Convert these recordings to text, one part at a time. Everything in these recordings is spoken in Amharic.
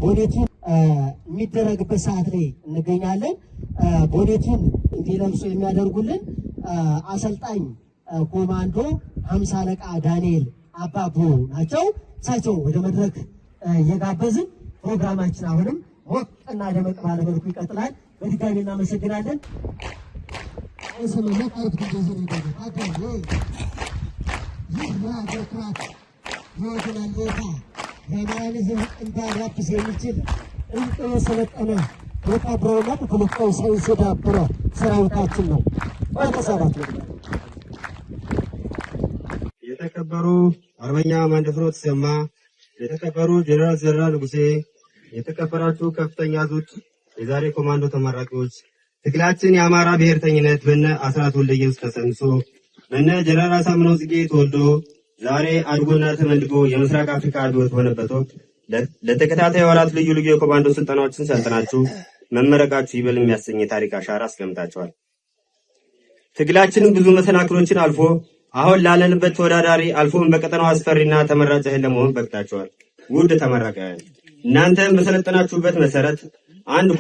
ቦኔቱን የሚደረግበት ሰዓት ላይ እንገኛለን። ቦኔቱን እንዲለብሱ የሚያደርጉልን አሰልጣኝ ኮማንዶ 50 አለቃ ዳንኤል አባቡ ናቸው። እሳቸው ወደ መድረክ የጋበዝን ፕሮግራማችን አሁንም ሞቅና ደመቅ ባለ መልኩ ይቀጥላል። በድጋሚ እናመሰግናለን። የማንዝም እንዳራፕስ የሚችል እንቅ የሰለጠነ ወታደራዊና ፖለቲካዊ ሳይንስ የዳበረ ሰራዊታችን ነው። ባለሰባት የተከበሩ አርበኛ ማንደፍሮ ተሰማ፣ የተከበሩ ጀነራል ዘራ ንጉሴ፣ የተከበራችሁ ከፍተኛ አዛዦች፣ የዛሬ ኮማንዶ ተመራቂዎች፣ ትግላችን የአማራ ብሔርተኝነት በነ አስራት ወልደየስ ተሰንሶ በነ ጀነራል አሳምነው ጽጌ ተወልዶ ዛሬ አድጎና ተመልጎ የምስራቅ አፍሪካ አብዮት በሆነበት ወቅት ለተከታታይ ወራት ልዩ ልዩ የኮማንዶ ስልጠናዎችን ሰልጥናችሁ መመረቃችሁ ይበል የሚያሰኝ የታሪክ አሻራ አስቀምጣችኋል። ትግላችንም ብዙ መሰናክሎችን አልፎ አሁን ላለንበት ተወዳዳሪ አልፎም በቀጠናው አስፈሪና ተመራጭ ኃይል ለመሆን በቅታችኋል። ውድ ተመራቂያን፣ እናንተም በሰለጠናችሁበት መሰረት አንድ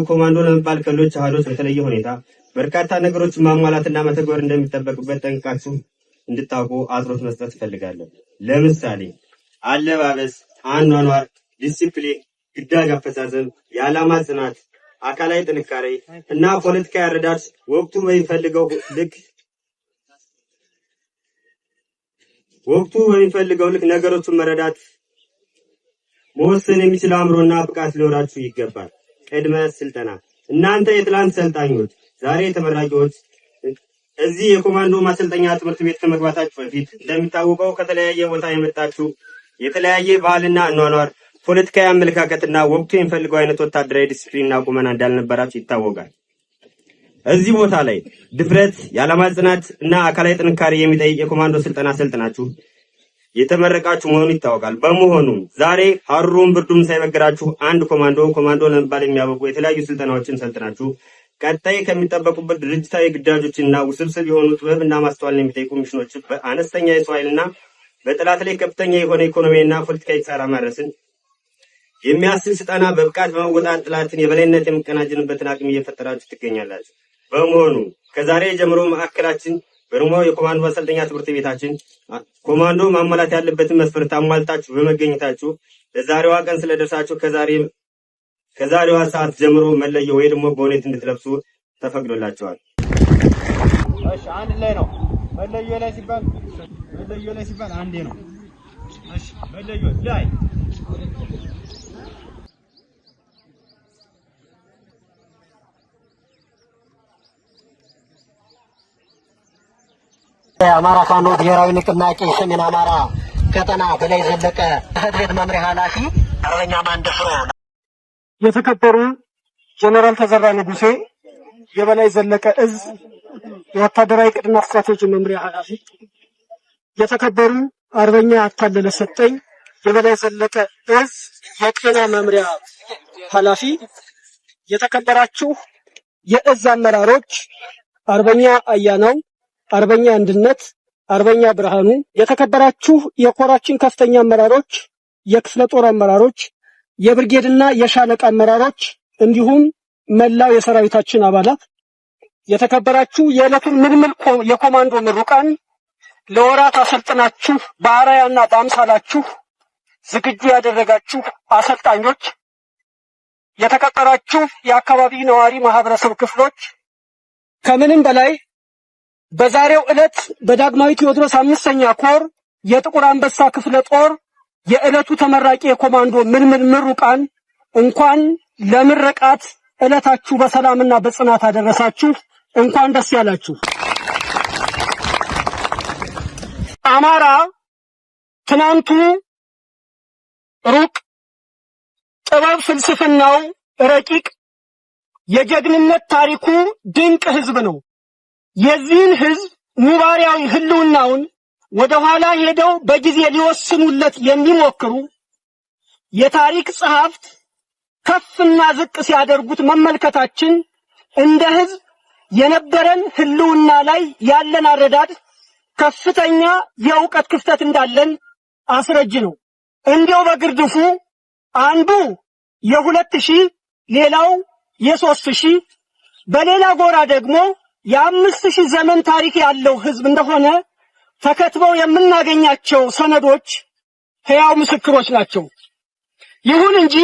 ኮማንዶ ለመባል ከሌሎች አሃዶች በተለየ ሁኔታ በርካታ ነገሮችን ማሟላትና መተግበር እንደሚጠበቅበት ጠንቅቃችሁ እንድታውቁ አጽንኦት መስጠት እፈልጋለሁ። ለምሳሌ አለባበስ፣ አኗኗር፣ ዲሲፕሊን፣ ግዳጅ አፈጻጸም፣ የዓላማ ጽናት፣ አካላዊ ጥንካሬ እና ፖለቲካዊ አረዳድ ወቅቱ በሚፈልገው ልክ ነገሮችን መረዳት መወሰን የሚችል አእምሮና ብቃት ሊኖራችሁ ይገባል። ቅድመ ስልጠና። እናንተ የትላንት ሰልጣኞች፣ ዛሬ ተመራቂዎች እዚህ የኮማንዶ ማሰልጠኛ ትምህርት ቤት ከመግባታችሁ በፊት እንደሚታወቀው ከተለያየ ቦታ የመጣችሁ የተለያየ ባህልና አኗኗር፣ ፖለቲካዊ አመለካከትና ወቅቱ የሚፈልገው አይነት ወታደራዊ ዲሲፕሊንና ቁመና እንዳልነበራችሁ ይታወቃል። እዚህ ቦታ ላይ ድፍረት፣ የዓላማ ጽናት እና አካላዊ ጥንካሬ የሚጠይቅ የኮማንዶ ስልጠና ሰልጥናችሁ የተመረቃችሁ መሆኑ ይታወቃል። በመሆኑም ዛሬ ሐሩሩም ብርዱም ሳይበግራችሁ አንድ ኮማንዶ ለመባል የሚያበቁ የተለያዩ ስልጠናዎችን ሰልጥናችሁ ቀጣይ ከሚጠበቁበት ድርጅታዊ ግዳጆችና ውስብስብ የሆኑ ጥበብና ማስተዋልን የሚጠይቁ ሚሽኖች በአነስተኛ የሰው ኃይልና በጠላት ላይ ከፍተኛ የሆነ ኢኮኖሚያዊና ፖለቲካዊ ኪሳራ ማድረስን የሚያስችል ስልጠና በብቃት በመወጣት ጠላትን የበላይነት የምቀናጀንበትን አቅም እየፈጠራችሁ ትገኛላችሁ። በመሆኑ ከዛሬ ጀምሮ ማዕከላችን በርሞ የኮማንዶ ማሰልጠኛ ትምህርት ቤታችን ኮማንዶ ማሟላት ያለበትን መስፈርት አሟልታችሁ በመገኘታችሁ ለዛሬዋ ቀን ስለደረሳችሁ ከዛሬዋ ሰዓት ጀምሮ መለዮ ወይ ደግሞ ቦኔት እንድትለብሱ ተፈቅዶላችኋል። እሺ፣ አንድ ላይ ነው። መለዮ ላይ ሲባል አንዴ ነው። እሺ፣ መለዮ ላይ የአማራ ፋኖ ብሔራዊ ንቅናቄ ሰሜን አማራ ቀጠና በላይ ዘለቀ ህድረት መምሪያ ኃላፊ አርበኛ ማንደፍሮ፣ የተከበሩ ጀነራል ተዘራ ንጉሴ የበላይ ዘለቀ እዝ የወታደራዊ ዕቅድና ስትራቴጂ መምሪያ ኃላፊ፣ የተከበሩ አርበኛ አታለለ ሰጠኝ የበላይ ዘለቀ እዝ የጤና መምሪያ ኃላፊ፣ የተከበራችሁ የእዝ አመራሮች፣ አርበኛ አያናው፣ አርበኛ አንድነት፣ አርበኛ ብርሃኑ፣ የተከበራችሁ የኮራችን ከፍተኛ አመራሮች፣ የክፍለ ጦር አመራሮች፣ የብርጌድና የሻለቃ አመራሮች እንዲሁም መላው የሰራዊታችን አባላት፣ የተከበራችሁ የዕለቱን ምልምል የኮማንዶ ምሩቃን፣ ለወራት አሰልጥናችሁ በአራያና በአምሳላችሁ ዝግጁ ያደረጋችሁ አሰልጣኞች፣ የተከበራችሁ የአካባቢ ነዋሪ ማህበረሰብ ክፍሎች፣ ከምንም በላይ በዛሬው ዕለት በዳግማዊ ቴዎድሮስ 5ኛ ኮር የጥቁር አንበሳ ክፍለ ጦር የዕለቱ ተመራቂ የኮማንዶ ምልምል ምሩቃን እንኳን ለምረቃት ዕለታችሁ በሰላምና በጽናት አደረሳችሁ። እንኳን ደስ ያላችሁ። አማራ ትናንቱ ሩቅ፣ ጥበብ ፍልስፍናው ረቂቅ፣ የጀግንነት ታሪኩ ድንቅ ህዝብ ነው። የዚህን ህዝብ ሙባሪያዊ ህልውናውን ወደ ኋላ ሄደው በጊዜ ሊወስኑለት የሚሞክሩ የታሪክ ጸሐፍት ከፍና ዝቅ ሲያደርጉት መመልከታችን እንደ ህዝብ የነበረን ህልውና ላይ ያለን አረዳድ ከፍተኛ የእውቀት ክፍተት እንዳለን አስረጅ ነው። እንዲያው በግርድፉ አንዱ የ2000 ሌላው የ3000 በሌላ ጎራ ደግሞ የ5000 ዘመን ታሪክ ያለው ህዝብ እንደሆነ ተከትበው የምናገኛቸው ሰነዶች ሕያው ምስክሮች ናቸው። ይሁን እንጂ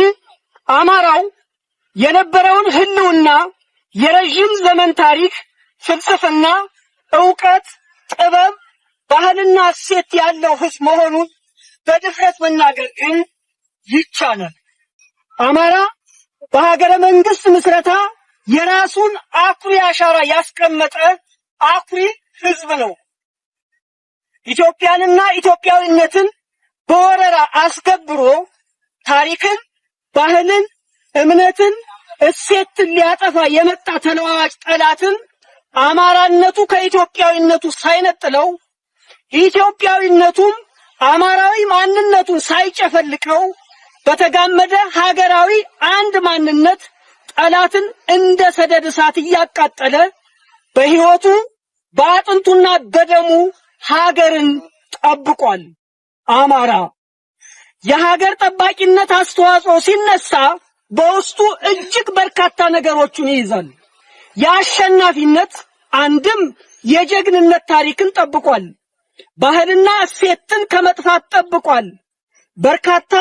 አማራው የነበረውን ህልውና የረጅም ዘመን ታሪክ፣ ፍልስፍና፣ ዕውቀት፣ ጥበብ፣ ባህልና እሴት ያለው ህዝብ መሆኑን በድፍረት መናገር ግን ይቻላል። አማራ በሀገረ መንግስት ምስረታ የራሱን አኩሪ አሻራ ያስቀመጠ አኩሪ ህዝብ ነው። ኢትዮጵያንና ኢትዮጵያዊነትን በወረራ አስከብሮ ታሪክን፣ ባህልን፣ እምነትን፣ እሴትን ሊያጠፋ የመጣ ተለዋዋጭ ጠላትን አማራነቱ ከኢትዮጵያዊነቱ ሳይነጥለው ኢትዮጵያዊነቱም አማራዊ ማንነቱን ሳይጨፈልቀው በተጋመደ ሀገራዊ አንድ ማንነት ጠላትን እንደ ሰደድ እሳት እያቃጠለ በሕይወቱ በአጥንቱና በደሙ ሀገርን ጠብቋል። አማራ የሀገር ጠባቂነት አስተዋጽኦ ሲነሳ በውስጡ እጅግ በርካታ ነገሮችን ይይዛል። የአሸናፊነት አንድም የጀግንነት ታሪክን ጠብቋል። ባህልና እሴትን ከመጥፋት ጠብቋል። በርካታ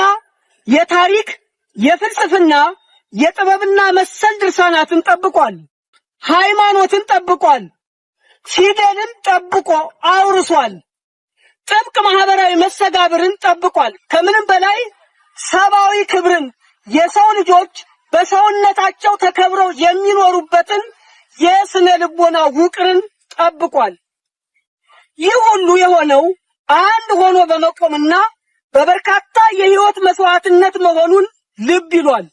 የታሪክ፣ የፍልስፍና፣ የጥበብና መሰል ድርሳናትን ጠብቋል። ሃይማኖትን ጠብቋል። ፊደልን ጠብቆ አውርሷል። ጥብቅ ማህበራዊ መስተጋብርን ጠብቋል። ከምንም በላይ ሰብአዊ ክብርን፣ የሰው ልጆች በሰውነታቸው ተከብረው የሚኖሩበትን የስነ ልቦና ውቅርን ጠብቋል። ይህ ሁሉ የሆነው አንድ ሆኖ በመቆምና በበርካታ የህይወት መስዋዕትነት መሆኑን ልብ ይሏል።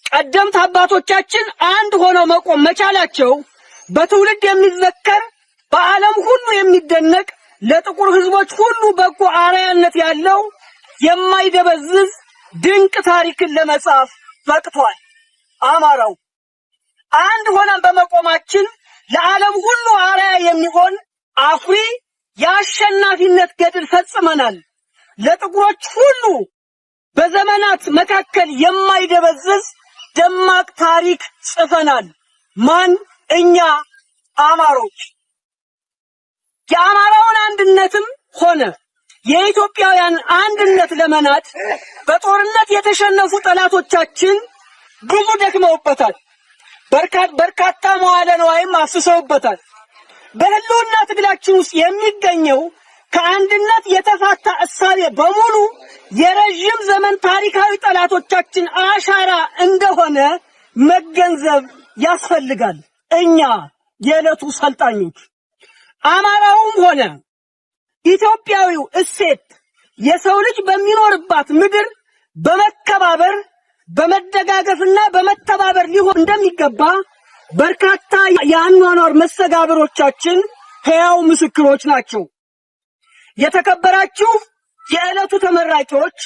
ቀደምት አባቶቻችን አንድ ሆነው መቆም መቻላቸው በትውልድ የሚዘከር በዓለም ሁሉ የሚደነቅ ለጥቁር ህዝቦች ሁሉ በጎ አርአያነት ያለው የማይደበዝዝ ድንቅ ታሪክን ለመጻፍ በቅቷል። አማራው አንድ ሆነን በመቆማችን ለዓለም ሁሉ አርአያ የሚሆን አኩሪ የአሸናፊነት ገድል ፈጽመናል። ለጥቁሮች ሁሉ በዘመናት መካከል የማይደበዝዝ ደማቅ ታሪክ ጽፈናል። ማን? እኛ አማሮች። የአማራውን አንድነትም ሆነ የኢትዮጵያውያን አንድነት ለመናድ በጦርነት የተሸነፉ ጠላቶቻችን ብዙ ደክመውበታል። በርካታ መዋዕለ ንዋይም አፍስሰውበታል። በህልውና ትግላችን ውስጥ የሚገኘው ከአንድነት የተፋታ እሳቤ በሙሉ የረጅም ዘመን ታሪካዊ ጠላቶቻችን አሻራ እንደሆነ መገንዘብ ያስፈልጋል። እኛ የዕለቱ ሰልጣኞች አማራውም ሆነ ኢትዮጵያዊው እሴት የሰው ልጅ በሚኖርባት ምድር በመከባበር በመደጋገፍና በመተባበር ሊሆን እንደሚገባ በርካታ የአኗኗር መስተጋብሮቻችን ሕያው ምስክሮች ናቸው። የተከበራችሁ የዕለቱ ተመራቂዎች፣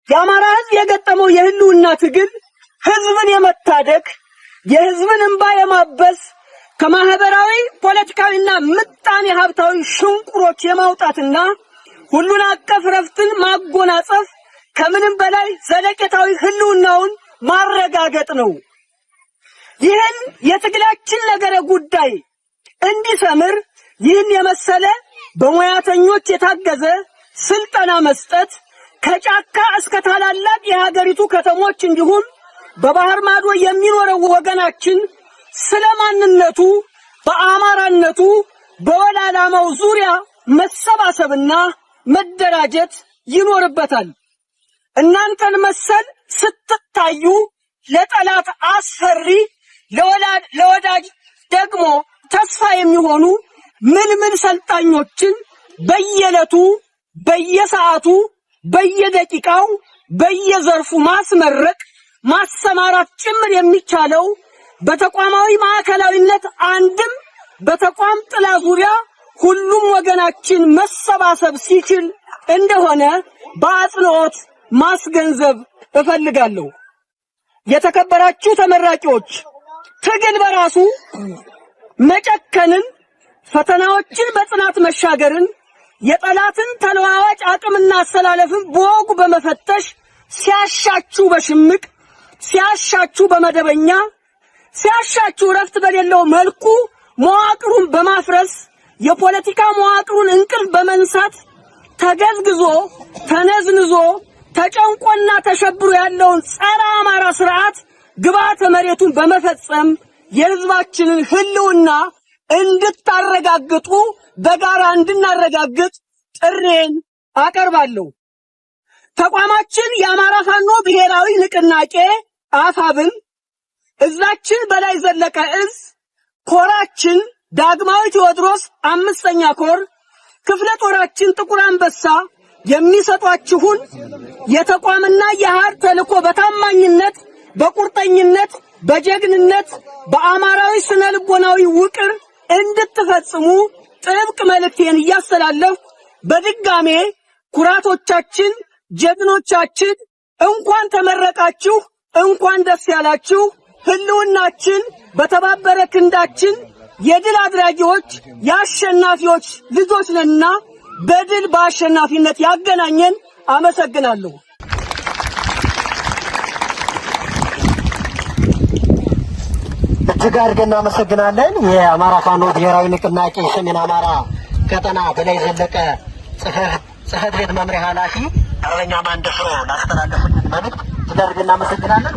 የአማራ ሕዝብ የገጠመው የህልውና ትግል ህዝብን የመታደግ የህዝብን እንባ የማበስ ከማህበራዊ ፖለቲካዊና ምጣኔ ሀብታዊ ሽንቁሮች የማውጣትና ሁሉን አቀፍ ረፍትን ማጎናጸፍ ከምንም በላይ ዘለቄታዊ ህልውናውን ማረጋገጥ ነው። ይህን የትግላችን ነገረ ጉዳይ እንዲሰምር ይህን የመሰለ በሙያተኞች የታገዘ ስልጠና መስጠት ከጫካ እስከ ታላላቅ የሀገሪቱ ከተሞች እንዲሁም በባህር ማዶ የሚኖረው ወገናችን ስለማንነቱ በአማራነቱ በወል ዓላማው ዙሪያ መሰባሰብና መደራጀት ይኖርበታል። እናንተን መሰል ስትታዩ ለጠላት አስፈሪ ለወዳጅ ደግሞ ተስፋ የሚሆኑ ምልምል ሰልጣኞችን በየዕለቱ በየሰዓቱ በየደቂቃው በየዘርፉ ማስመረቅ ማሰማራት ጭምር የሚቻለው በተቋማዊ ማዕከላዊነት አንድም በተቋም ጥላ ዙሪያ ሁሉም ወገናችን መሰባሰብ ሲችል እንደሆነ በአጽንኦት ማስገንዘብ እፈልጋለሁ። የተከበራችሁ ተመራቂዎች፣ ትግል በራሱ መጨከንን፣ ፈተናዎችን በጽናት መሻገርን፣ የጠላትን ተለዋዋጭ አቅምና አሰላለፍን በወጉ በመፈተሽ ሲያሻችሁ በሽምቅ ሲያሻችሁ በመደበኛ ሲያሻችሁ ረፍት በሌለው መልኩ መዋቅሩን በማፍረስ የፖለቲካ መዋቅሩን እንቅልፍ በመንሳት ተገዝግዞ ተነዝንዞ ተጨንቆና ተሸብሮ ያለውን ጸረ አማራ ስርዓት ግብዓተ መሬቱን በመፈጸም የህዝባችንን ህልውና እንድታረጋግጡ በጋራ እንድናረጋግጥ ጥሬን አቀርባለሁ። ተቋማችን የአማራ ፋኖ ብሔራዊ ንቅናቄ አፋብን፣ እዛችን በላይ ዘለቀ እዝ፣ ኮራችን ዳግማዊ ቴዎድሮስ 5ኛ ኮር፣ ክፍለ ጦራችን ጥቁር አንበሳ የሚሰጧችሁን የተቋምና የሀር ተልዕኮ በታማኝነት በቁርጠኝነት በጀግንነት በአማራዊ ስነ ልቦናዊ ውቅር እንድትፈጽሙ ጥብቅ መልእክቴን እያስተላለፍኩ በድጋሜ ኩራቶቻችን ጀግኖቻችን እንኳን ተመረቃችሁ፣ እንኳን ደስ ያላችሁ። ህልውናችን በተባበረ ክንዳችን የድል አድራጊዎች የአሸናፊዎች ልጆች ነንና በድል በአሸናፊነት ያገናኘን። አመሰግናለሁ። እጅግ አድርገን እናመሰግናለን። የአማራ ፋኖ ብሔራዊ ንቅናቄ ሰሜን አማራ ቀጠና በላይ ዘለቀ ጽሕፈት ቤት መምሪያ ኃላፊ አርበኛ ማንደፍሮ ላስተላለፉልን መልእክት እጅግ አድርገን እናመሰግናለን።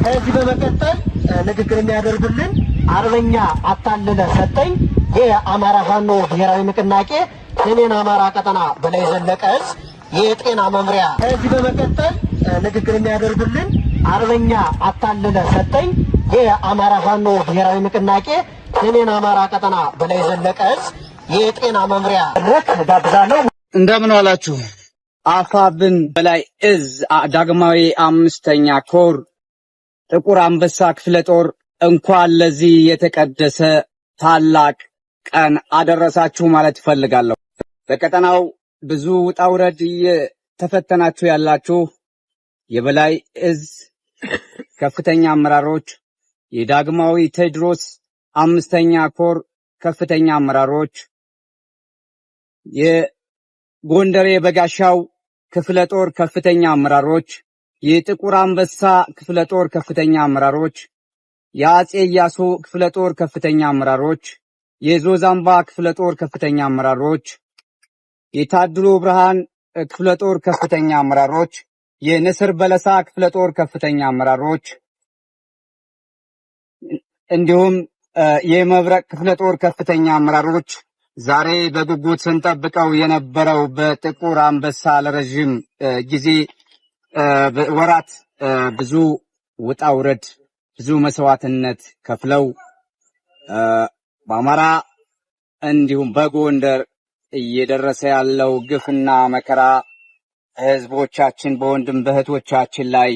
ከዚህ በመቀጠል ንግግር የሚያደርጉልን አርበኛ አታለለ ሰጠኝ የአማራ ፋኖ ብሔራዊ ንቅናቄ ሰሜን አማራ ቀጠና በላይ ዘለቀ እዝ የጤና መምሪያ። ከዚህ በመቀጠል ንግግር የሚያደርጉልን አርበኛ አታለለ ሰጠኝ የአማራ ፋኖ ብሔራዊ ንቅናቄ ሰሜን አማራ ቀጠና በላይ ዘለቀ እዝ የጤና መምሪያ ረክ ጋብዛለሁ። እንደምን ዋላችሁ። አፋብን በላይ እዝ ዳግማዊ 5ኛ ኮር ጥቁር አንበሳ ክፍለ ጦር እንኳን ለዚህ የተቀደሰ ታላቅ ቀን አደረሳችሁ ማለት እፈልጋለሁ። በቀጠናው ብዙ ውጣ ውረድ እየተፈተናችሁ ያላችሁ የበላይ እዝ ከፍተኛ አመራሮች፣ የዳግማዊ ቴዎድሮስ 5ኛ ኮር ከፍተኛ አመራሮች፣ የጎንደር የበጋሻው ክፍለ ጦር ከፍተኛ አመራሮች፣ የጥቁር አንበሳ ክፍለ ጦር ከፍተኛ አመራሮች፣ የአጼ ኢያሱ ክፍለ ጦር ከፍተኛ አመራሮች፣ የዞዛምባ ክፍለ ጦር ከፍተኛ አመራሮች፣ የታድሎ ብርሃን ክፍለ ጦር ከፍተኛ አመራሮች፣ የንስር በለሳ ክፍለ ጦር ከፍተኛ አመራሮች እንዲሁም የመብረቅ ክፍለ ጦር ከፍተኛ አመራሮች ዛሬ በጉጉት ስንጠብቀው የነበረው በጥቁር አንበሳ ለረጅም ጊዜ ወራት ብዙ ውጣ ውረድ ብዙ መስዋዕትነት ከፍለው በአማራ እንዲሁም በጎንደር እየደረሰ ያለው ግፍና መከራ ህዝቦቻችን በወንድም በእህቶቻችን ላይ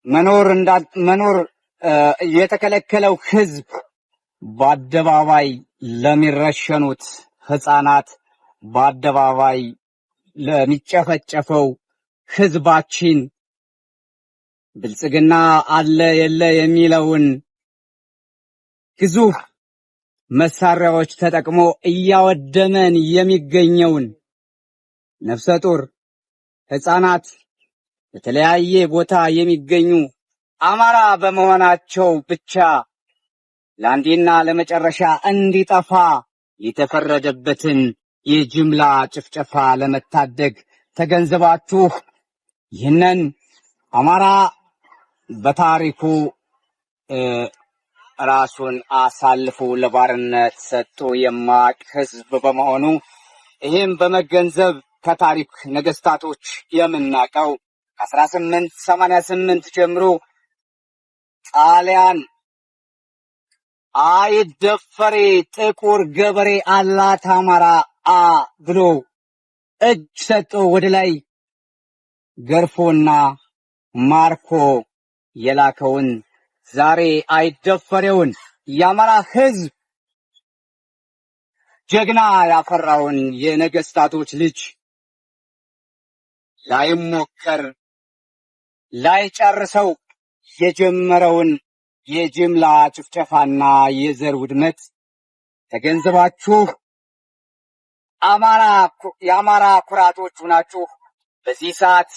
መኖር የተከለከለው ህዝብ በአደባባይ ለሚረሸኑት ህፃናት በአደባባይ ለሚጨፈጨፈው ህዝባችን ብልጽግና አለ የለ የሚለውን ግዙፍ መሳሪያዎች ተጠቅሞ እያወደመን የሚገኘውን ነፍሰ ጡር ህፃናት በተለያየ ቦታ የሚገኙ አማራ በመሆናቸው ብቻ ለአንዴና ለመጨረሻ እንዲጠፋ የተፈረደበትን የጅምላ ጭፍጨፋ ለመታደግ ተገንዝባችሁ ይህንን አማራ በታሪኩ ራሱን አሳልፎ ለባርነት ሰጥቶ የማያውቅ ህዝብ በመሆኑ ይህም በመገንዘብ ከታሪክ ነገስታቶች የምናውቀው ከ1888 ጀምሮ ጣሊያን አይደፈሬ ጥቁር ገበሬ አላት አማራ ብሎ እጅ ሰጥቶ ወደ ላይ ገርፎና ማርኮ የላከውን ዛሬ አይደፈሬውን የአማራ ህዝብ ጀግና ያፈራውን የነገስታቶች ልጅ ላይሞከር ላይጨርሰው የጀመረውን የጅምላ ጭፍጨፋና የዘር ውድመት ተገንዝባችሁ የአማራ ኩራቶች ሆናችሁ በዚህ ሰዓት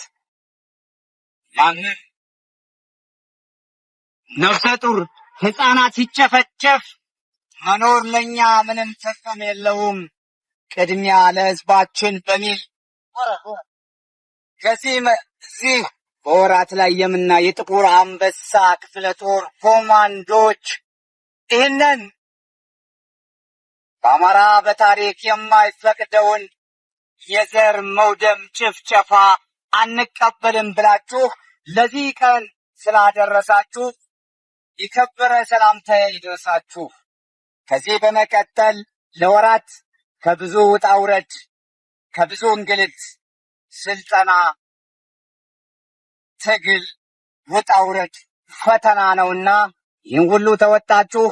ማንም ነፍሰ ጡር ሕፃናት ሲጨፈጨፍ መኖር ለኛ ምንም ጥቅም የለውም፣ ቅድሚያ ለሕዝባችን በሚል ከዚህ በወራት ላይ የምናይ የጥቁር አንበሳ ክፍለ ጦር ኮማንዶች ይህንን በአማራ በታሪክ የማይፈቅደውን የዘር መውደም ጭፍጨፋ አንቀበልም ብላችሁ ለዚህ ቀን ስላደረሳችሁ የከበረ ሰላምታዬ ይድረሳችሁ። ከዚህ በመቀጠል ለወራት ከብዙ ውጣ ውረድ ከብዙ እንግልት ስልጠና ትግል ውጣ ውረድ ፈተና ነውና ይህን ሁሉ ተወጣችሁ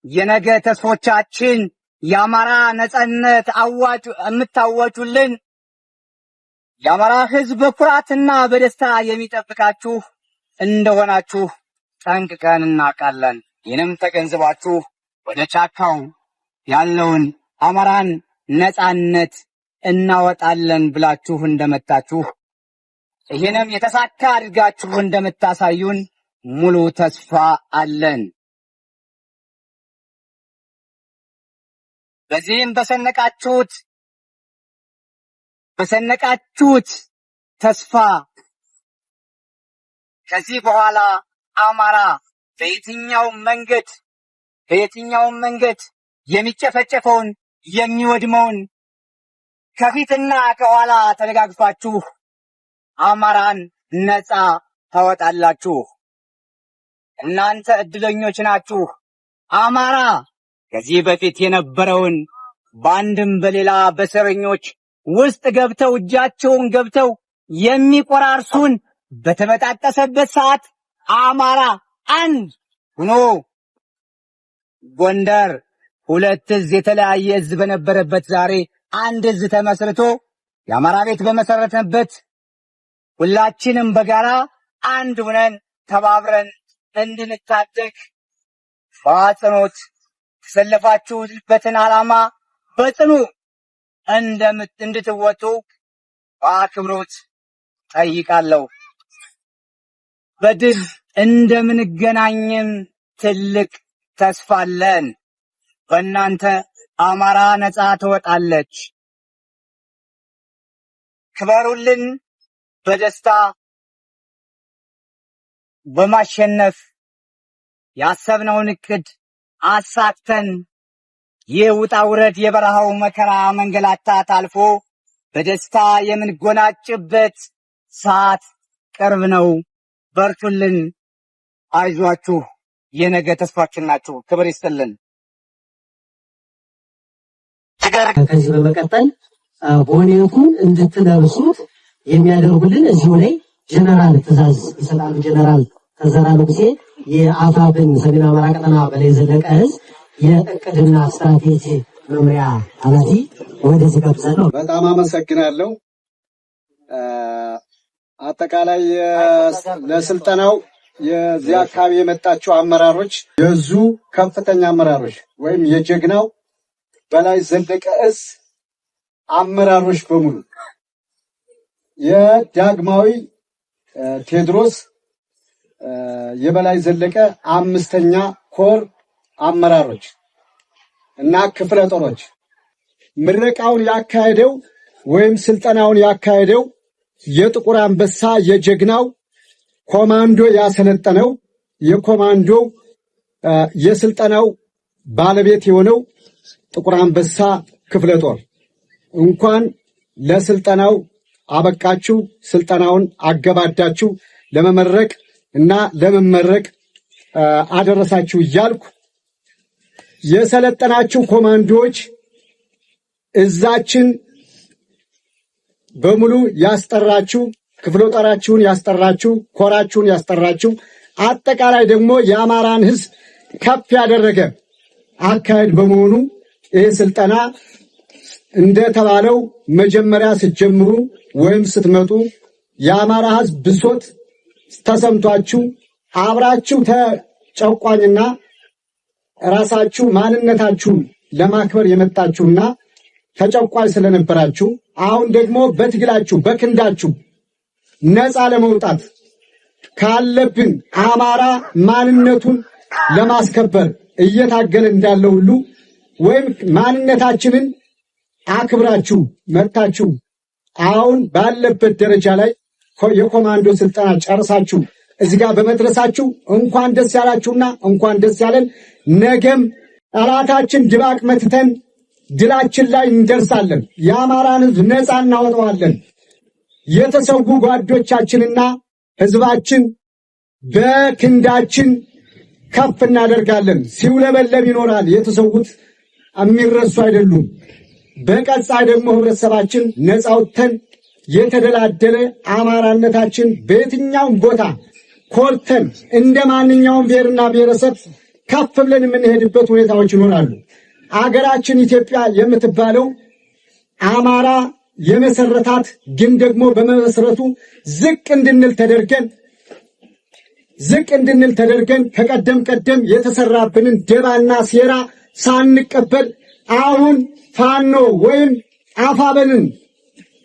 የነገ ተስፎቻችን የአማራ ነጻነት አዋጅ የምታወጁልን የአማራ ሕዝብ በኩራትና በደስታ የሚጠብቃችሁ እንደሆናችሁ ጠንቅቀን እናውቃለን። ይህንም ተገንዝባችሁ ወደ ጫካው ያለውን አማራን ነጻነት እናወጣለን ብላችሁ እንደመጣችሁ ይህንም የተሳካ አድርጋችሁ እንደምታሳዩን ሙሉ ተስፋ አለን። በዚህም በሰነቃችሁት ተስፋ ከዚህ በኋላ አማራ በየትኛውም መንገድ የሚጨፈጨፈውን የሚወድመውን ከፊትና ከኋላ ተደጋግፋችሁ አማራን ነጻ ታወጣላችሁ። እናንተ እድለኞች ናችሁ። አማራ ከዚህ በፊት የነበረውን በአንድም በሌላ በሰረኞች ውስጥ ገብተው እጃቸውን ገብተው የሚቆራርሱን በተበጣጠሰበት ሰዓት አማራ አንድ ሆኖ ጎንደር ሁለት እዝ የተለያየ እዝ በነበረበት ዛሬ አንድ እዝ ተመስርቶ የአማራ ቤት በመሰረተበት ሁላችንም በጋራ አንድ ሆነን ተባብረን እንድንታደግ በአጽንኦት ተሰለፋችሁበትን ዓላማ በጽኑ እንድትወጡ በአክብሮት ጠይቃለሁ። በድል እንደምንገናኝም ትልቅ ተስፋ አለን። በእናንተ አማራ ነጻ ትወጣለች። ክበሩልን። በደስታ በማሸነፍ ያሰብነውን እቅድ አሳክተን የውጣ ውረድ የበረሃው መከራ መንገላታት አልፎ በደስታ የምንጎናጭበት ሰዓት ቅርብ ነው። በርቱልን፣ አይዟችሁ፣ የነገ ተስፋችን ናችሁ። ክብር ይስጥልን። ከዚህ በመቀጠል ቦኔቱን እንድትለብሱት የሚያደርጉልን እዚሁ ላይ ጀነራል ትእዛዝ ይሰጣሉ። ጀነራል ተዘራ ንጉሴ የአፋብን ሰሜን አማራ ቀጠና በላይ ዘለቀ ዕዝ የእቅድና ስትራቴጂ መምሪያ ኃላፊ ወደዚህ ጋብዛለሁ። በጣም አመሰግናለሁ። አጠቃላይ ለስልጠናው የዚህ አካባቢ የመጣችሁ አመራሮች፣ የዙ ከፍተኛ አመራሮች ወይም የጀግናው በላይ ዘለቀ ዕዝ አመራሮች በሙሉ የዳግማዊ ቴዎድሮስ የበላይ ዘለቀ 5ኛ ኮር አመራሮች እና ክፍለ ጦሮች ምረቃውን ያካሄደው ወይም ስልጠናውን ያካሄደው የጥቁር አንበሳ የጀግናው ኮማንዶ ያሰለጠነው የኮማንዶ የስልጠናው ባለቤት የሆነው ጥቁር አንበሳ ክፍለ ጦር እንኳን ለስልጠናው አበቃችሁ፣ ስልጠናውን አገባዳችሁ ለመመረቅ እና ለመመረቅ አደረሳችሁ እያልኩ የሰለጠናችሁ ኮማንዶዎች እዛችን በሙሉ ያስጠራችሁ፣ ክፍለ ጦራችሁን ያስጠራችሁ፣ ኮራችሁን ያስጠራችሁ፣ አጠቃላይ ደግሞ የአማራን ሕዝብ ከፍ ያደረገ አካሄድ በመሆኑ ይህ ስልጠና እንደተባለው መጀመሪያ ስትጀምሩ ወይም ስትመጡ የአማራ ሕዝብ ብሶት ተሰምቷችሁ አብራችሁ ተጨቋኝና ራሳችሁ ማንነታችሁን ለማክበር የመጣችሁና ተጨቋኝ ስለነበራችሁ አሁን ደግሞ በትግላችሁ በክንዳችሁ ነፃ ለመውጣት ካለብን አማራ ማንነቱን ለማስከበር እየታገለ እንዳለ ሁሉ ወይም ማንነታችንን አክብራችሁ መጥታችሁ አሁን ባለበት ደረጃ ላይ የኮማንዶ ስልጠና ጨርሳችሁ እዚህ ጋር በመድረሳችሁ እንኳን ደስ ያላችሁና እንኳን ደስ ያለን። ነገም ጠላታችን ድባቅ መትተን ድላችን ላይ እንደርሳለን። የአማራን ሕዝብ ነፃ እናወጣዋለን። የተሰዉ ጓዶቻችንና ሕዝባችን በክንዳችን ከፍ እናደርጋለን። ሲውለበለብ ይኖራል። የተሰዉት የሚረሱ አይደሉም። በቀጣይ ደግሞ ህብረተሰባችን ነፃ ወጥተን የተደላደለ አማራነታችን በየትኛውም ቦታ ኮርተን እንደ ማንኛውም ብሔርና ብሔረሰብ ከፍ ብለን የምንሄድበት ሁኔታዎች ይኖራሉ። አገራችን ኢትዮጵያ የምትባለው አማራ የመሰረታት ግን ደግሞ በመሰረቱ ዝቅ እንድንል ተደርገን ከቀደም የተሰራብንን ደባና ሴራ ሳንቀበል አሁን ፋኖ ወይም አፋበልን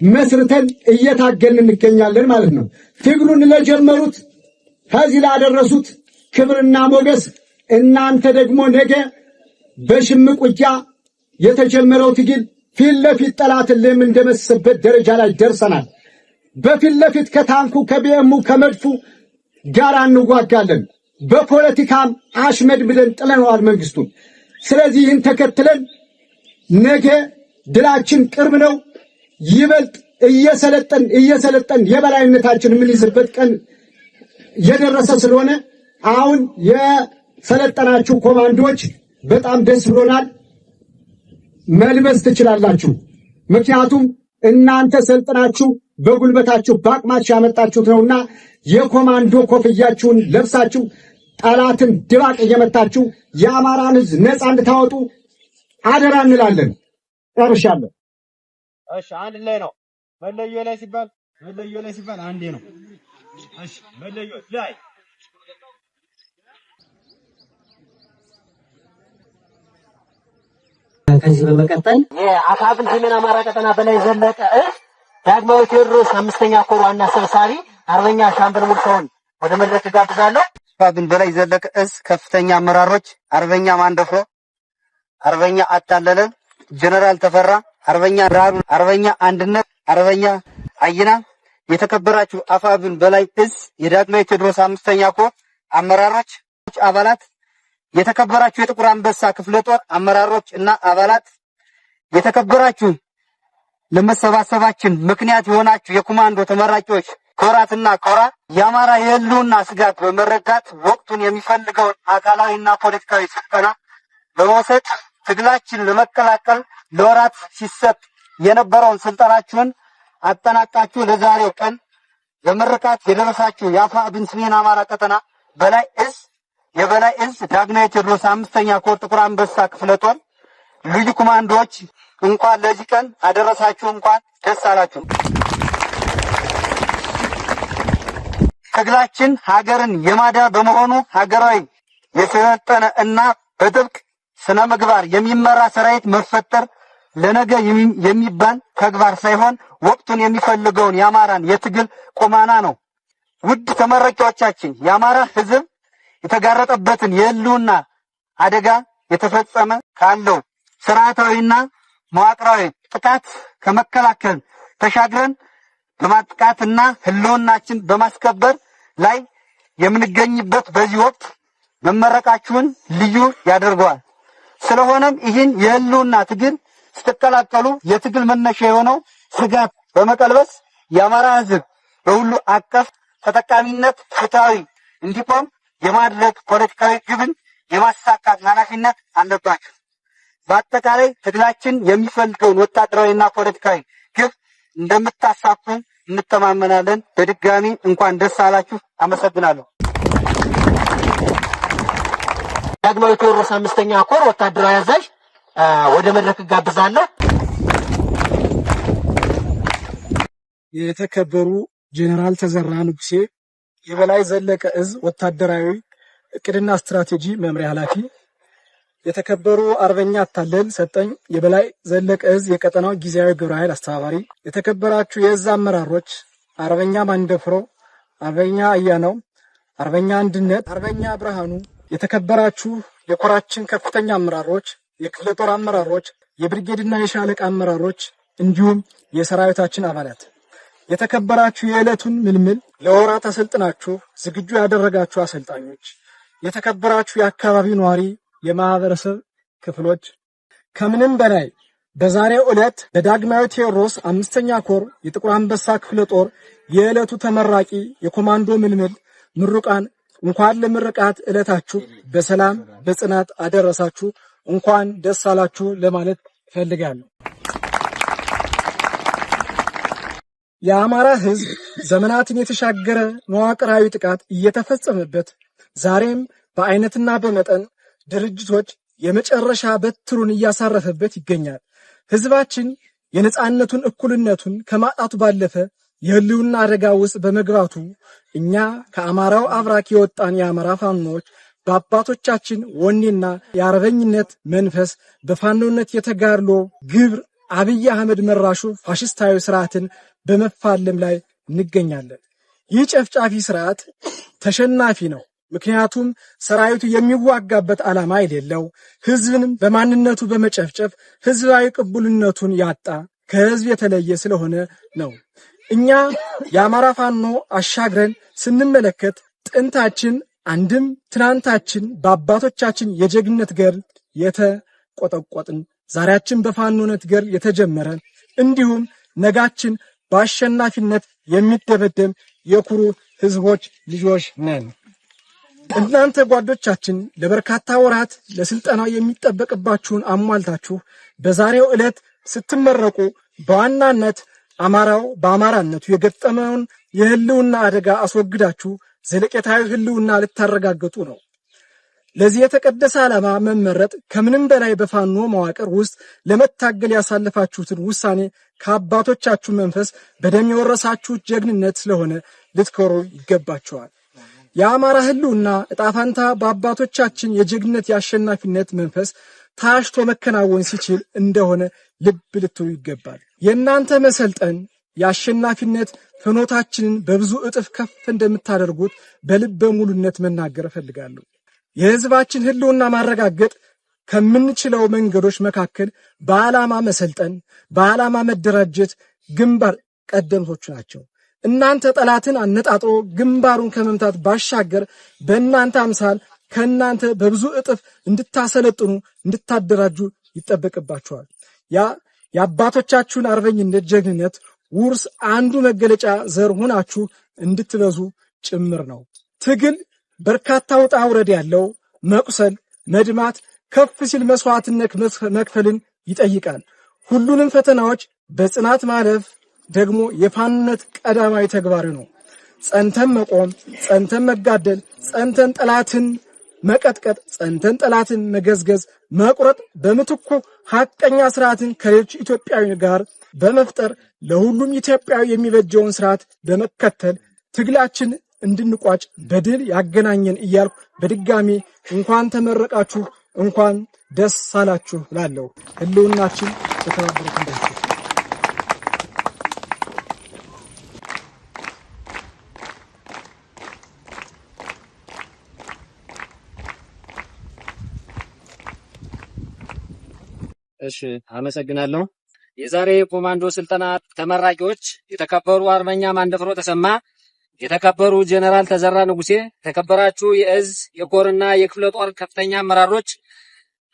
መስርተን እየታገልን እንገኛለን ማለት ነው። ትግሉን ለጀመሩት ከዚህ ላደረሱት ክብርና ሞገስ እናንተ ደግሞ ነገ በሽምቅ ውጊያ የተጀመረው ትግል ፊት ለፊት ጠላትን የምንደመስስበት ደረጃ ላይ ደርሰናል። በፊት ለፊት ከታንኩ ከቢኤሙ ከመድፉ ጋር እንዋጋለን። በፖለቲካም አሽመድ ብለን ጥለነዋል መንግስቱን። ስለዚህ ይህን ተከትለን ነገ ድላችን ቅርብ ነው። ይበልጥ እየሰለጠን የበላይነታችን የምንይዝበት ቀን የደረሰ ስለሆነ አሁን የሰለጠናችሁ ኮማንዶዎች በጣም ደስ ብሎናል። መልበስ ትችላላችሁ። ምክንያቱም እናንተ ሰልጥናችሁ በጉልበታችሁ በአቅማችሁ ያመጣችሁት ነውና የኮማንዶ ኮፍያችሁን ለብሳችሁ ጠላትን ድባቅ እየመታችሁ የአማራን ሕዝብ ነፃ እንድታወጡ አደራ እንላለን። ጨርሻለሁ። እሺ፣ አንድ ላይ ነው። መለዮ ላይ ሲባል አንዴ ነው። እሺ፣ መለዮ ላይ ከዚህ በመቀጠል የአፋብን ሰሜን አማራ ቀጠና በላይ ዘለቀ ዳግማዊ ቴዎድሮስ 5ኛ ኮር ዋና ሰብሳቢ አርበኛ ሻምበል ሙልሰውን ወደ መድረክ ጋብዛለሁ። አፋብን በላይ ዘለቀ ከፍተኛ አመራሮች አርበኛ ማንደፍሮ፣ አርበኛ አታለለ፣ ጀነራል ተፈራ፣ አርበኛ ራሩ፣ አርበኛ አንድነት፣ አርበኛ አይና፣ የተከበራችሁ አፋብን በላይ የዳግማዊ ቴዎድሮስ 5ኛ ኮር አመራሮች አባላት፣ የተከበራችሁ የጥቁር አንበሳ ክፍለ ጦር አመራሮች እና አባላት፣ የተከበራችሁ ለመሰባሰባችን ምክንያት የሆናችሁ የኮማንዶ ተመራቂዎች ኮራትና ኮራ የአማራ የህልውና ስጋት በመረዳት ወቅቱን የሚፈልገውን አካላዊና ፖለቲካዊ ስልጠና በመውሰድ ትግላችን ለመቀላቀል ለወራት ሲሰጥ የነበረውን ስልጠናችሁን አጠናቃችሁ ለዛሬው ቀን በመረቃት የደረሳችሁ የአፋብን ሰሜን አማራ ቀጠና የበላይ ዳግማዊ ቴዎድሮስ 5ኛ ኮር ጥቁር አንበሳ ክፍለ ጦር ልዩ ኮማንዶዎች እንኳን ለዚህ ቀን አደረሳችሁ፣ እንኳን ደስ አላችሁ። ትግላችን ሀገርን የማዳን በመሆኑ ሀገራዊ የሰለጠነ እና በጥብቅ ስነ ምግባር የሚመራ ሰራዊት መፈጠር ለነገ የሚባል ተግባር ሳይሆን ወቅቱን የሚፈልገውን የአማራን የትግል ቁማና ነው። ውድ ተመራቂዎቻችን የአማራ ሕዝብ የተጋረጠበትን የህልውና አደጋ የተፈጸመ ካለው ስርዓታዊና መዋቅራዊ ጥቃት ከመከላከል ተሻግረን በማጥቃትና ህልውናችን በማስከበር ላይ የምንገኝበት በዚህ ወቅት መመረቃችሁን ልዩ ያደርገዋል። ስለሆነም ይህን የህልውና ትግል ስትቀላቀሉ የትግል መነሻ የሆነው ስጋት በመቀልበስ የአማራ ሕዝብ በሁሉ አቀፍ ተጠቃሚነት ፍትሃዊ እንዲቆም የማድረግ ፖለቲካዊ ግብን የማሳካት ኃላፊነት አለባችሁ። በአጠቃላይ ትግላችን የሚፈልገውን ወታደራዊና ፖለቲካዊ ግብ እንደምታሳኩ እንተማመናለን። በድጋሚ እንኳን ደስ አላችሁ። አመሰግናለሁ። ዳግማዊ ቴዎድሮስ 5ኛ ኮር ወታደራዊ አዛዥ ወደ መድረክ ጋብዛለሁ። የተከበሩ ጄኔራል ተዘራ ንጉሴ የበላይ ዘለቀ ወታደራዊ እቅድና ስትራቴጂ መምሪያ ኃላፊ፣ የተከበሩ አርበኛ አታለል ሰጠኝ የበላይ ዘለቀ የቀጠናው ጊዜያዊ ግብረ ኃይል አስተባባሪ፣ የተከበራችሁ የእዝ አመራሮች፣ አርበኛ ማንደፍሮ፣ አርበኛ አያናው፣ አርበኛ አንድነት፣ አርበኛ ብርሃኑ፣ የተከበራችሁ የኮራችን ከፍተኛ አመራሮች፣ የክፍለ ጦር አመራሮች፣ የብርጌድና የሻለቃ አመራሮች እንዲሁም የሰራዊታችን አባላት፣ የተከበራችሁ የዕለቱን ምልምል ለወራት አሰልጥናችሁ ዝግጁ ያደረጋችሁ አሰልጣኞች፣ የተከበራችሁ የአካባቢው ነዋሪ የማህበረሰብ ክፍሎች፣ ከምንም በላይ በዛሬው ዕለት በዳግማዊ ቴዎድሮስ 5ኛ ኮር የጥቁር አንበሳ ክፍለ ጦር የዕለቱ ተመራቂ የኮማንዶ ምልምል ምሩቃን እንኳን ለምርቃት ዕለታችሁ በሰላም በጽናት አደረሳችሁ፣ እንኳን ደስ አላችሁ ለማለት እፈልጋለሁ። የአማራ ሕዝብ ዘመናትን የተሻገረ መዋቅራዊ ጥቃት እየተፈጸመበት ዛሬም በአይነትና በመጠን ድርጅቶች የመጨረሻ በትሩን እያሳረፈበት ይገኛል። ሕዝባችን የነጻነቱን እኩልነቱን ከማጣቱ ባለፈ የህልውና አደጋ ውስጥ በመግባቱ እኛ ከአማራው አብራክ የወጣን የአማራ ፋኖች በአባቶቻችን ወኔና የአርበኝነት መንፈስ በፋኖነት የተጋድሎ ግብር አብይ አህመድ መራሹ ፋሽስታዊ ስርዓትን በመፋለም ላይ እንገኛለን። ይህ ጨፍጫፊ ስርዓት ተሸናፊ ነው። ምክንያቱም ሰራዊቱ የሚዋጋበት ዓላማ የሌለው ህዝብንም በማንነቱ በመጨፍጨፍ ህዝባዊ ቅቡልነቱን ያጣ ከህዝብ የተለየ ስለሆነ ነው። እኛ የአማራ ፋኖ አሻግረን ስንመለከት ጥንታችን አንድም ትናንታችን በአባቶቻችን የጀግነት ገድል የተቆጠቆጥን፣ ዛሬያችን በፋኖነት ገድል የተጀመረ እንዲሁም ነጋችን በአሸናፊነት የሚደበደም የኩሩ ህዝቦች ልጆች ነን። እናንተ ጓዶቻችን ለበርካታ ወራት ለስልጠናው የሚጠበቅባችሁን አሟልታችሁ በዛሬው ዕለት ስትመረቁ በዋናነት አማራው በአማራነቱ የገጠመውን የህልውና አደጋ አስወግዳችሁ ዘለቄታዊ ህልውና ልታረጋግጡ ነው። ለዚህ የተቀደሰ ዓላማ መመረጥ ከምንም በላይ በፋኖ መዋቅር ውስጥ ለመታገል ያሳለፋችሁትን ውሳኔ ከአባቶቻችሁ መንፈስ በደም የወረሳችሁት ጀግንነት ስለሆነ ልትኮሩ ይገባችኋል። የአማራ ህልውና እጣፋንታ በአባቶቻችን የጀግንነት የአሸናፊነት መንፈስ ታሽቶ መከናወን ሲችል እንደሆነ ልብ ልትሉ ይገባል። የእናንተ መሰልጠን የአሸናፊነት ፍኖታችንን በብዙ እጥፍ ከፍ እንደምታደርጉት በልበ ሙሉነት መናገር እፈልጋለሁ። የህዝባችን ህልውና ማረጋገጥ ከምንችለው መንገዶች መካከል በዓላማ መሰልጠን፣ በዓላማ መደራጀት ግንባር ቀደምቶቹ ናቸው። እናንተ ጠላትን አነጣጥሮ ግንባሩን ከመምታት ባሻገር በእናንተ አምሳል ከእናንተ በብዙ እጥፍ እንድታሰለጥኑ እንድታደራጁ ይጠበቅባችኋል። ያ የአባቶቻችሁን አርበኝነት ጀግንነት ውርስ አንዱ መገለጫ ዘር ሆናችሁ እንድትበዙ ጭምር ነው። ትግል በርካታ ውጣ ውረድ ያለው መቁሰል፣ መድማት፣ ከፍ ሲል መስዋዕትነት መክፈልን ይጠይቃል። ሁሉንም ፈተናዎች በጽናት ማለፍ ደግሞ የፋንነት ቀዳማዊ ተግባር ነው። ጸንተን መቆም፣ ጸንተን መጋደል፣ ጸንተን ጠላትን መቀጥቀጥ፣ ጸንተን ጠላትን መገዝገዝ፣ መቁረጥ፣ በምትኩ ሐቀኛ ስርዓትን ከሌሎች ኢትዮጵያዊ ጋር በመፍጠር ለሁሉም ኢትዮጵያዊ የሚበጀውን ስርዓት በመከተል ትግላችን እንድንቋጭ በድል ያገናኘን እያልኩ በድጋሚ እንኳን ተመረቃችሁ፣ እንኳን ደስ አላችሁ እላለሁ። ህልውናችን በተባበሩት እንዳይችል። እሺ፣ አመሰግናለሁ። የዛሬ ኮማንዶ ስልጠና ተመራቂዎች የተከበሩ አርበኛ ማንደፍሮ ተሰማ፣ የተከበሩ ጀነራል ተዘራ ንጉሴ፣ የተከበራችሁ የእዝ የኮርና የክፍለ ጦር ከፍተኛ አመራሮች፣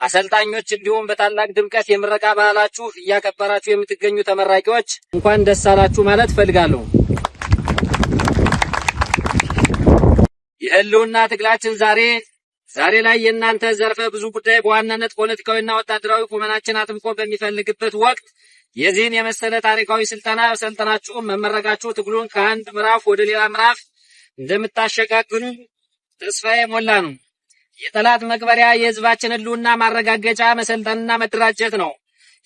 አሰልጣኞች እንዲሁም በታላቅ ድምቀት የምረቃ በዓላችሁ እያከበራችሁ የምትገኙ ተመራቂዎች እንኳን ደስ አላችሁ ማለት ፈልጋለሁ። የህልውና ትግላችን ዛሬ ላይ የእናንተ ዘርፈ ብዙ ጉዳይ በዋናነት ፖለቲካዊና ወታደራዊ ቁመናችን አጥብቆ በሚፈልግበት ወቅት የዚህን የመሰለ ታሪካዊ ስልጠና ሰልጠናችሁ መመረቃችሁ ትግሉን ከአንድ ምዕራፍ ወደ ሌላ ምዕራፍ እንደምታሸጋግሩ ተስፋዬ ሞላ ነው። የጠላት መግበሪያ የህዝባችን ህልውና ማረጋገጫ መሰልጠንና መደራጀት ነው።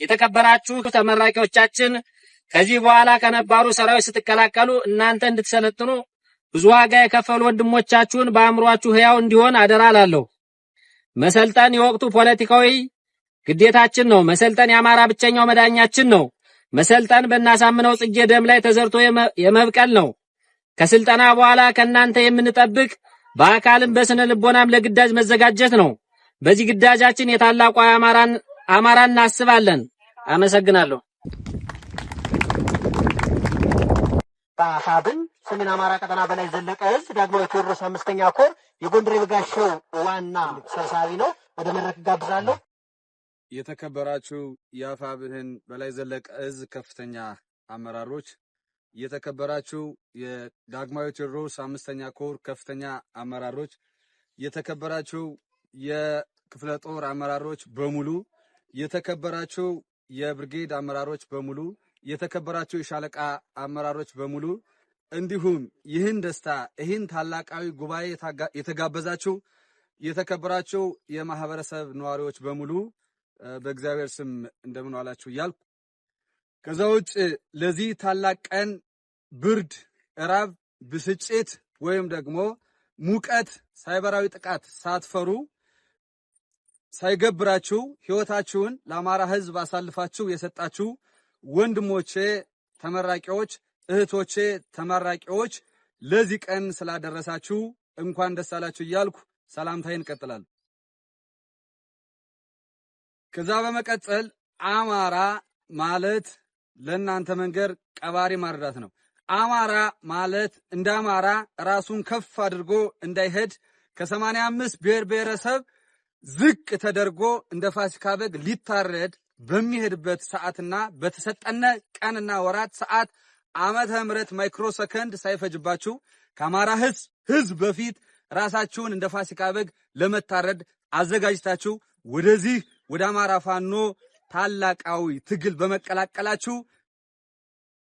የተከበራችሁ ተመራቂዎቻችን ከዚህ በኋላ ከነባሩ ሰራዊት ስትቀላቀሉ እናንተ እንድትሰለጥኑ ብዙ ዋጋ የከፈሉ ወንድሞቻችሁን በአእምሯችሁ ሕያው እንዲሆን አደራ እላለሁ። መሰልጠን የወቅቱ ፖለቲካዊ ግዴታችን ነው። መሰልጠን የአማራ ብቸኛው መዳኛችን ነው። መሰልጠን በእናሳምነው ጽጌ ደም ላይ ተዘርቶ የመብቀል ነው። ከስልጠና በኋላ ከእናንተ የምንጠብቅ በአካልም በስነ ልቦናም ለግዳጅ መዘጋጀት ነው። በዚህ ግዳጃችን የታላቋ አማራን እናስባለን። አመሰግናለሁ። በአፋብን ሰሜን አማራ ቀጠና በላይ ዘለቀ ዕዝ ዳግማዊ ቴዎድሮስ 5ኛ ኮር የጎንደር የበጋሻው ዋና ሰብሳቢ ነው። ወደ መድረክ ጋብዛለሁ። የተከበራችሁ የአፋብን በላይ ዘለቀ ዕዝ ከፍተኛ አመራሮች፣ የተከበራችሁ የዳግማዊ ቴዎድሮስ 5ኛ ኮር ከፍተኛ አመራሮች፣ የተከበራችሁ የክፍለ ጦር አመራሮች በሙሉ፣ የተከበራችሁ የብርጌድ አመራሮች በሙሉ፣ የተከበራችሁ የሻለቃ አመራሮች በሙሉ እንዲሁም ይህን ደስታ ይህን ታላቃዊ ጉባኤ የተጋበዛችሁ የተከበራችሁ የማህበረሰብ ነዋሪዎች በሙሉ በእግዚአብሔር ስም እንደምን ዋላችሁ እያልኩ ከዛ ውጭ ለዚህ ታላቅ ቀን ብርድ፣ ራብ፣ ብስጭት ወይም ደግሞ ሙቀት፣ ሳይበራዊ ጥቃት ሳትፈሩ ሳይገብራችሁ ሕይወታችሁን ለአማራ ሕዝብ አሳልፋችሁ የሰጣችሁ ወንድሞቼ ተመራቂዎች፣ እህቶቼ ተመራቂዎች ለዚህ ቀን ስላደረሳችሁ እንኳን ደስ አላችሁ እያልኩ ሰላምታዬን እቀጥላለሁ። ከዛ በመቀጠል አማራ ማለት ለእናንተ መንገር ቀባሪ ማርዳት ነው። አማራ ማለት እንደ አማራ ራሱን ከፍ አድርጎ እንዳይሄድ ከ85 ብሔር ብሔረሰብ ዝቅ ተደርጎ እንደ ፋሲካ በግ ሊታረድ በሚሄድበት ሰዓትና በተሰጠነ ቀንና ወራት ሰዓት ዓመተ ምህረት ማይክሮ ሰከንድ ሳይፈጅባችሁ ከአማራ ህዝብ በፊት ራሳችሁን እንደ ፋሲካ በግ ለመታረድ አዘጋጅታችሁ ወደዚህ ወደ አማራ ፋኖ ታላቃዊ ትግል በመቀላቀላችሁ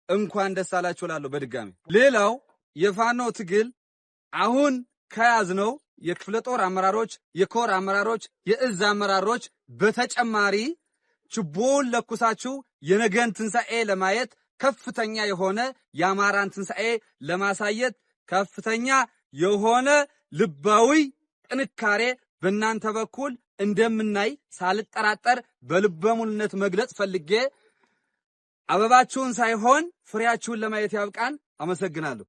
እንኳን ደስ አላችሁ እላለሁ በድጋሚ። ሌላው የፋኖ ትግል አሁን ከያዝነው የክፍለ ጦር አመራሮች፣ የኮር አመራሮች፣ የእዝ አመራሮች በተጨማሪ ችቦውን ለኩሳችሁ የነገን ትንሣኤ ለማየት ከፍተኛ የሆነ የአማራን ትንሣኤ ለማሳየት ከፍተኛ የሆነ ልባዊ ጥንካሬ በእናንተ በኩል እንደምናይ ሳልጠራጠር በልበ ሙሉነት መግለጽ ፈልጌ አበባችሁን ሳይሆን ፍሬያችሁን ለማየት ያብቃን። አመሰግናለሁ።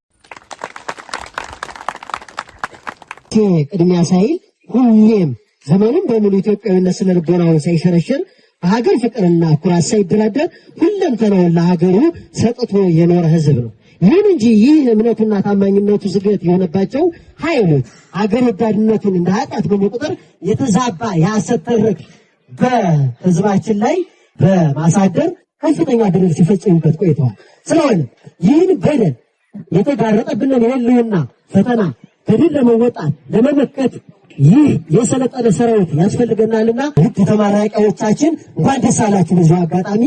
ቅድሚያ ሳይል ሁሌም ዘመንም በሙሉ ኢትዮጵያዊነት ስነ ልቦናውን ሳይሸረሽር በሀገር ፍቅርና ኩራት ሳይደራደር ሁለንተናውን ለሀገሩ ሰጥቶ የኖረ ህዝብ ነው። ይሁን እንጂ ይህ እምነቱና ታማኝነቱ ዝገት የሆነባቸው ኃይሎች ሀገር ወዳድነቱን እንደ ኃጢአት በመቁጠር የተዛባ የሐሰት ትርክት በህዝባችን ላይ በማሳደር ከፍተኛ በደል ሲፈጽሙበት ቆይተዋል። ስለሆነ ይህን በደል የተጋረጠብንን የህልውና ፈተና በድል ለመወጣት ለመመከት ይህ የሰለጠነ ሰራዊት ያስፈልገናልና ውድ ተመራቂዎቻችን እንኳን ደስ አላችሁ። በዚሁ አጋጣሚ